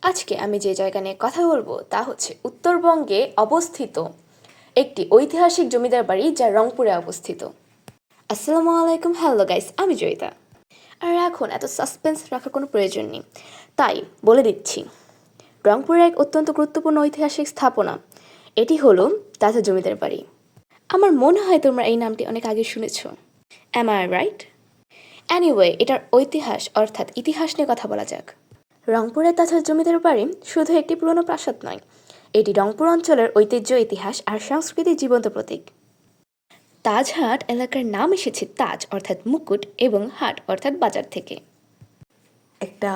আজকে আমি যে জায়গা নিয়ে কথা বলবো তা হচ্ছে উত্তরবঙ্গে অবস্থিত একটি ঐতিহাসিক জমিদার বাড়ি যা রংপুরে অবস্থিত। আসসালামু আলাইকুম, হ্যালো গাইস, আমি জয়িতা। আর এখন এত সাসপেন্স রাখার কোনো প্রয়োজন নেই, তাই বলে দিচ্ছি। রংপুরের এক অত্যন্ত গুরুত্বপূর্ণ ঐতিহাসিক স্থাপনা এটি হলো তাজা জমিদার বাড়ি। আমার মনে হয় তোমরা এই নামটি অনেক আগে শুনেছ। Am I right? অ্যানিওয়ে, এটার ঐতিহাস অর্থাৎ ইতিহাস নিয়ে কথা বলা যাক। রংপুরের তাজা জমিদার বাড়ি শুধু একটি পুরনো প্রাসাদ নয়, এটি রংপুর অঞ্চলের ঐতিহ্য, ইতিহাস আর সংস্কৃতির জীবন্ত প্রতীক। তাজহাট এলাকার নাম এসেছে তাজ অর্থাৎ মুকুট এবং হাট অর্থাৎ বাজার থেকে। একটা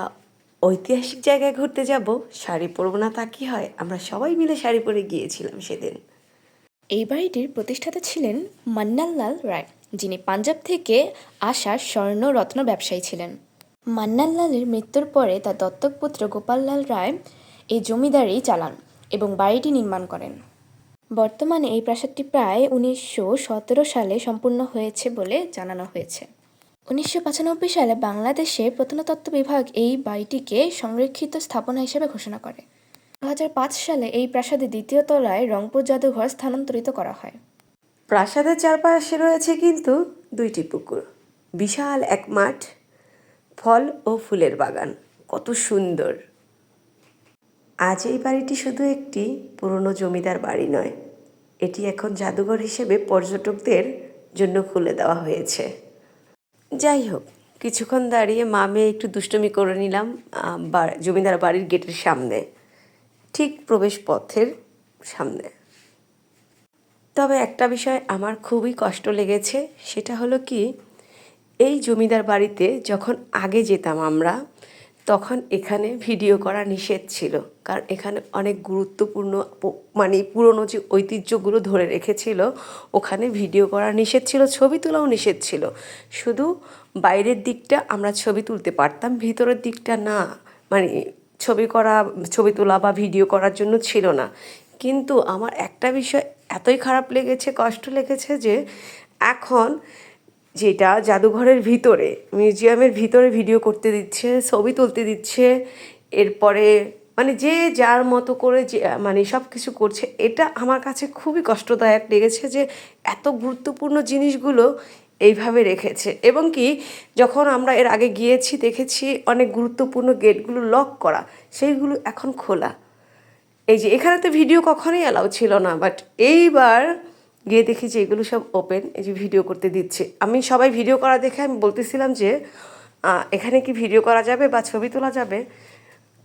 ঐতিহাসিক জায়গায় ঘুরতে যাব, শাড়ি পরবো না তা কি হয়? আমরা সবাই মিলে শাড়ি পরে গিয়েছিলাম সেদিন। এই বাড়িটির প্রতিষ্ঠাতা ছিলেন মান্নানলাল রায়, যিনি পাঞ্জাব থেকে আসা স্বর্ণ রত্ন ব্যবসায়ী ছিলেন। মান্নানলালের মৃত্যুর পরে তার দত্তক পুত্র গোপাললাল রায় এই জমিদারি চালান এবং বাড়িটি নির্মাণ করেন। বর্তমানে এই প্রাসাদটি প্রায় 1917 সালে সম্পূর্ণ হয়েছে বলে জানানো হয়েছে। 1995 সালে বাংলাদেশের প্রত্নতত্ত্ব বিভাগ এই বাড়িটিকে সংরক্ষিত স্থাপনা হিসেবে ঘোষণা করে। 2005 সালে এই প্রাসাদের দ্বিতীয় তলায় রংপুর জাদুঘর স্থানান্তরিত করা হয়। প্রাসাদের চারপাশে রয়েছে কিন্তু দুইটি পুকুর, বিশাল এক মাঠ, ফল ও ফুলের বাগান। কত সুন্দর! আজ এই বাড়িটি শুধু একটি পুরনো জমিদার বাড়ি নয়, এটি এখন জাদুঘর হিসেবে পর্যটকদের জন্য খুলে দেওয়া হয়েছে। যাই হোক, কিছুক্ষণ দাঁড়িয়ে মা মেয়ে একটু দুষ্টুমি করে নিলাম জমিদার বাড়ির গেটের সামনে, ঠিক প্রবেশ পথের সামনে। তবে একটা বিষয় আমার খুবই কষ্ট লেগেছে, সেটা হলো কি, এই জমিদার বাড়িতে যখন আগে যেতাম আমরা, তখন এখানে ভিডিও করা নিষেধ ছিল, কারণ এখানে অনেক গুরুত্বপূর্ণ পুরনো যে ঐতিহ্যগুলো ধরে রেখেছিল, ওখানে ভিডিও করা নিষেধ ছিল, ছবি তোলাও নিষেধ ছিল। শুধু বাইরের দিকটা আমরা ছবি তুলতে পারতাম, ভিতরের দিকটা না, ছবি তোলা বা ভিডিও করার জন্য ছিল না। কিন্তু আমার একটা বিষয় এতই খারাপ লেগেছে, কষ্ট লেগেছে যে এখন যেটা জাদুঘরের ভিতরে, মিউজিয়ামের ভিতরে ভিডিও করতে দিচ্ছে, ছবি তুলতে দিচ্ছে, এরপরে যে যার মতো করে যে সব কিছু করছে, এটা আমার কাছে খুবই কষ্টদায়ক লেগেছে যে এত গুরুত্বপূর্ণ জিনিসগুলো এইভাবে রেখেছে। এবং কি, যখন আমরা এর আগে গিয়েছি দেখেছি অনেক গুরুত্বপূর্ণ গেটগুলো লক করা, সেইগুলো এখন খোলা। এই যে এখানে তো ভিডিও কখনোই অ্যালাউ ছিল না, বাট এইবার গিয়ে দেখি যে এগুলো সব ওপেন, এই যে ভিডিও করতে দিচ্ছে। আমি সবাই ভিডিও করা দেখে আমি বলতেছিলাম যে এখানে কি ভিডিও করা যাবে বা ছবি তোলা যাবে?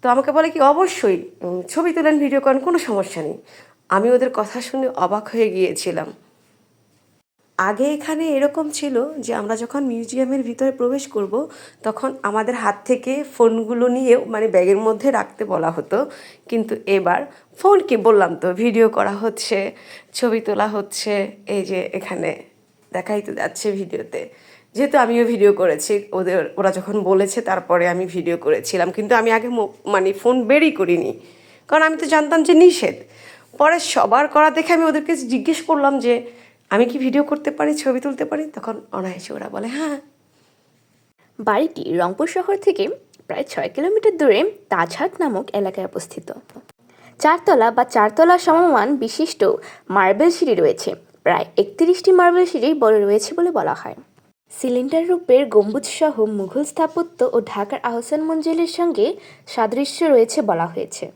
তো আমাকে বলে কি, অবশ্যই ছবি তোলেন, ভিডিও করেন, কোনো সমস্যা নেই। আমি ওদের কথা শুনে অবাক হয়ে গিয়েছিলাম। আগে এখানে এরকম ছিল যে আমরা যখন মিউজিয়ামের ভিতরে প্রবেশ করব, তখন আমাদের হাত থেকে ফোনগুলো নিয়ে ব্যাগের মধ্যে রাখতে বলা হতো। কিন্তু এবার ফোনকে বললাম তো, ভিডিও করা হচ্ছে, ছবি তোলা হচ্ছে। এই যে এখানে দেখাই তো যাচ্ছে ভিডিওতে, যেহেতু আমিও ভিডিও করেছি, ওরা যখন বলেছে তারপরে আমি ভিডিও করেছিলাম। কিন্তু আমি আগে ফোন বেরই করিনি, কারণ আমি তো জানতাম যে নিষেধ। পরে সবার করা দেখে আমি ওদেরকে জিজ্ঞেস করলাম যে আমি কি ভিডিও করতে পারি, ছবি তুলতে পারি? তখন অনায়াসে ওরা বলে হ্যাঁ। বাড়িটি রংপুর শহর থেকে প্রায় 6 কিলোমিটার দূরে তাজহাট নামক এলাকায় অবস্থিত। চারতলা বা চারতলা সমমান বিশিষ্ট মার্বেল সিঁড়ি রয়েছে। প্রায় 31টি মার্বেল সিঁড়ি রয়েছে বলে বলা হয়। সিলিন্ডার রূপের গম্বুজ সহ মুঘল স্থাপত্য ও ঢাকার আহসান মঞ্জিলের সঙ্গে সাদৃশ্য রয়েছে বলা হয়েছে।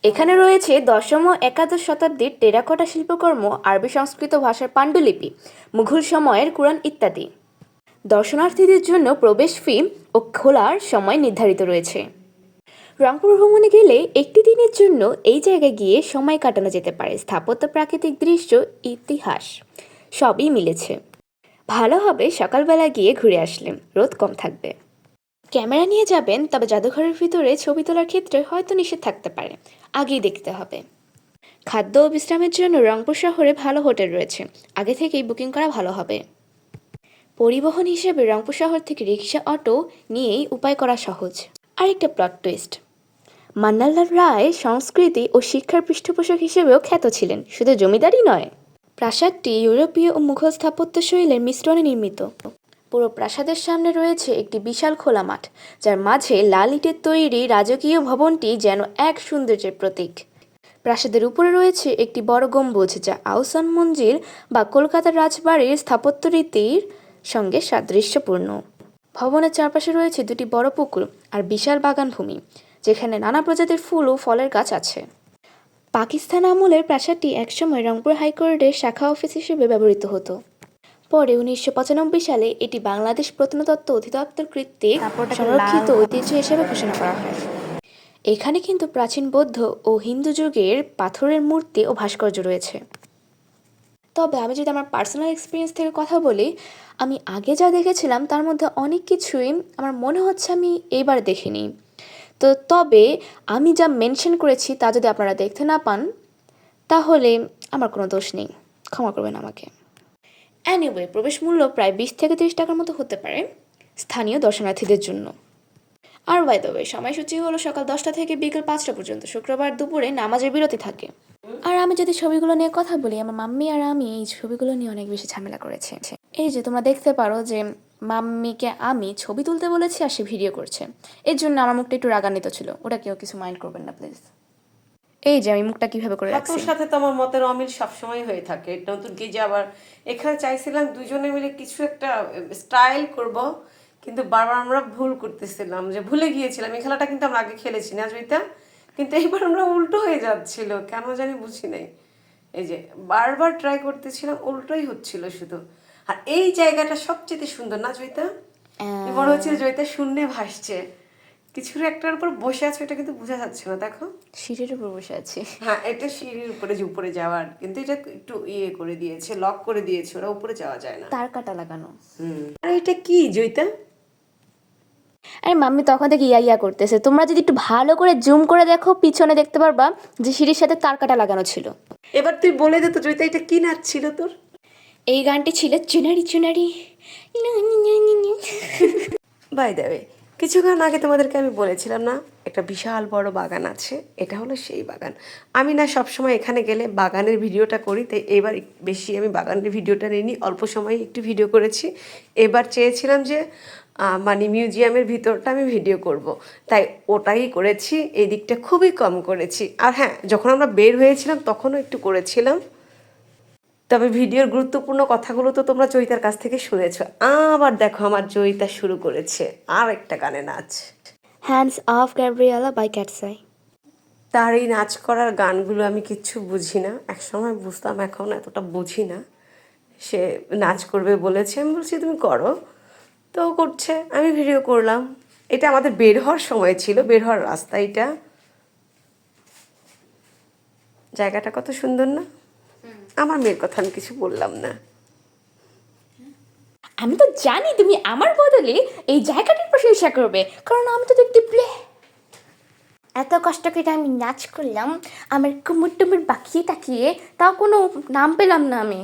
এখানে রয়েছে দশম ও একাদশ শতাব্দীর টেরাকোটা শিল্পকর্ম, আরবি সংস্কৃত ভাষার পাণ্ডুলিপি, মুঘল সময়ের কুরআন ইত্যাদি। দর্শনার্থীদের জন্য প্রবেশ ফি ও খোলার সময় নির্ধারিত রয়েছে। রংপুর ভ্রমণে গেলে একটি দিনের জন্য এই জায়গায় গিয়ে সময় কাটানো যেতে পারে। স্থাপত্য, প্রাকৃতিক দৃশ্য, ইতিহাস সবই মিলেছে। ভালো হবে সকালবেলা গিয়ে ঘুরে আসলে, রোদ কম থাকবে। ক্যামেরা নিয়ে যাবেন, তবে জাদুঘরের ভিতরে ছবি তোলার ক্ষেত্রে হয়তো নিষেধ থাকতে পারে, আগেই দেখতে হবে। খাদ্য ও বিশ্রামের জন্য রংপুর শহরে ভালো হোটেল রয়েছে, আগে থেকেই বুকিং করা ভালো হবে। পরিবহন হিসেবে রংপুর শহর থেকে রিক্সা, অটো নিয়েই উপায় করা সহজ। আরেকটা প্লট টুইস্ট, মান্নানলাল রায় সংস্কৃতি ও শিক্ষার পৃষ্ঠপোষক হিসেবেও খ্যাত ছিলেন, শুধু জমিদারই নয়। প্রাসাদটি ইউরোপীয় ও মুঘল স্থাপত্য শৈলীর মিশ্রণে নির্মিত। পুরো প্রাসাদের সামনে রয়েছে একটি বিশাল খোলা মাঠ, যার মাঝে লাল ইটের তৈরি রাজকীয় ভবনটি যেন এক সৌন্দর্যের প্রতীক। প্রাসাদের উপরে রয়েছে একটি বড় গম্বুজ, যা আহসান মঞ্জিল বা কলকাতার রাজবাড়ির স্থাপত্য রীতির সঙ্গে সাদৃশ্যপূর্ণ। ভবনের চারপাশে রয়েছে দুটি বড় পুকুর আর বিশাল বাগান ভূমি, যেখানে নানা প্রজাতির ফুল ও ফলের গাছ আছে। পাকিস্তান আমলের প্রাসাদটি একসময় রংপুর হাইকোর্টের শাখা অফিস হিসেবে ব্যবহৃত হতো। পরে 1995 সালে এটি বাংলাদেশ প্রত্নতত্ত্ব অধিদপ্তর কর্তৃক সংরক্ষিত ঐতিহ্য হিসেবে ঘোষণা করা হয়। এখানে কিন্তু প্রাচীন বৌদ্ধ ও হিন্দু যুগের পাথরের মূর্তি ও ভাস্কর্য রয়েছে। তবে আমি যদি আমার পার্সোনাল এক্সপিরিয়েন্স থেকে কথা বলি, আমি আগে যা দেখেছিলাম তার মধ্যে অনেক কিছুই আমার মনে হচ্ছে আমি এবার দেখিনি। তবে আমি যা মেনশন করেছি তা যদি আপনারা দেখতে না পান, তাহলে আমার কোনো দোষ নেই, ক্ষমা করবেন আমাকে। অ্যানিওয়ে, প্রবেশ মূল্য প্রায় 20 থেকে 30 টাকার মতো হতে পারে স্থানীয় দর্শনার্থীদের জন্য। আর বাই দ্য ওয়ে, সময়সূচি হলো সকাল 10টা থেকে বিকেল 5টা পর্যন্ত। শুক্রবার দুপুরে নামাজের বিরতি থাকে। আর আমি যদি ছবিগুলো নিয়ে কথা বলি, আমার মাম্মি আর আমি এই ছবিগুলো নিয়ে অনেক বেশি ঝামেলা করেছি। এই যে তোমরা দেখতে পারো যে মাম্মিকে আমি ছবি তুলতে বলেছি আর সে ভিডিও করছে। এর জন্য আমার মুখটা একটু রাগান্বিত ছিল, ওটা কেউ কিছু মাইন্ড করবেন না প্লিজ। এই যে আমি মুখটা কিভাবে করে রাখছি। তোর সাথে তো আমার মতের অমিল সবসময় হয়ে থাকে। নতুন কি যে আবার এখানে চাইছিলাম দুজনে মিলে কিছু একটা স্টাইল করব, কিন্তু বারবার আমরা ভুল করতেছিলাম, যে ভুলে গিয়েছিলাম। এই খেলাটা কিন্তু আমরা আগে খেলেছি না জয়িতা, কিন্তু এইবার আমরা উল্টো হয়ে যাচ্ছিল, কেন জানি বুঝি নাই। এই যে বারবার ট্রাই করতেছিলাম, উল্টোই হচ্ছিল শুধু। আর এই জায়গাটা সবচেয়ে সুন্দর না জয়িতা? মনে হচ্ছে জয়িতা শূন্যে ভাসছে, কিছুর একটার উপর বসে আছে, এটা কিন্তু বোঝা যাচ্ছে না। দেখো সিঁড়ির উপর বসে আছি। হ্যাঁ, এটা সিঁড়ির উপরে যে উপরে যাওয়ার, কিন্তু এটা একটু ইয়ে করে দিয়েছে, লক করে দিয়েছে, ওরা উপরে যাওয়া যায় না, তার কাটা লাগানো। আর এটা কি জয়িতা? আরে মাম্মি তখন থেকে ইয়া করতেছে। তোমরা যদি একটু ভালো করে জুম করে দেখো, পিছনে দেখতে পারবা যে সিঁড়ির সাথে তার কাটা লাগানো ছিল। এবার তুই বলে দে তো জয়িতা, এটা কি নাচ ছিল তোর? এই গানটি ছিল Chunari Chunari. By the way, কিছুক্ষণ আগে তোমাদেরকে আমি বলেছিলাম না একটা বিশাল বড় বাগান আছে, এটা হলো সেই বাগান। আমি না সবসময় এখানে গেলে বাগানের ভিডিওটা করি, তাই এবার বেশি আমি বাগানের ভিডিওটা নিইনি, অল্প সময়ে একটু ভিডিও করেছি। এবার চেয়েছিলাম যে মানে মিউজিয়ামের ভিতরটা আমি ভিডিও করব, তাই ওটাই করেছি। এই দিকটা খুবই কম করেছি। আর হ্যাঁ, যখন আমরা বের হয়েছিলাম তখনও একটু করেছিলাম। তবে ভিডিওর গুরুত্বপূর্ণ কথাগুলো তো তোমরা জয়িতার কাছ থেকে শুনেছো। আবার দেখো আমার জয়িতা শুরু করেছে আর একটা গানে নাচ, hands off Gabriela by Katseye. তার এই নাচ করার গানগুলো আমি কিচ্ছু বুঝি না, একসময় বুঝতাম, এখন এতটা বুঝি না। সে নাচ করবে বলেছে, আমি বলছি তুমি করো, তো করছে, আমি ভিডিও করলাম। এটা আমাদের বের হওয়ার সময় ছিল, বের হওয়ার রাস্তা এটা। জায়গাটা কত সুন্দর না? আমার মেয়ের কথা আমি কিছু বললাম না। আমি তো জানি তুমি আমার বদলে এই জায়গাটির প্রশংসা করবে, কারণ আমি তো দেখতে এত কষ্ট করে আমি নাচ করলাম, আমার কুমুর টুমুর বাকিয়ে টাকিয়ে, তাও কোনো নাম পেলাম না আমি।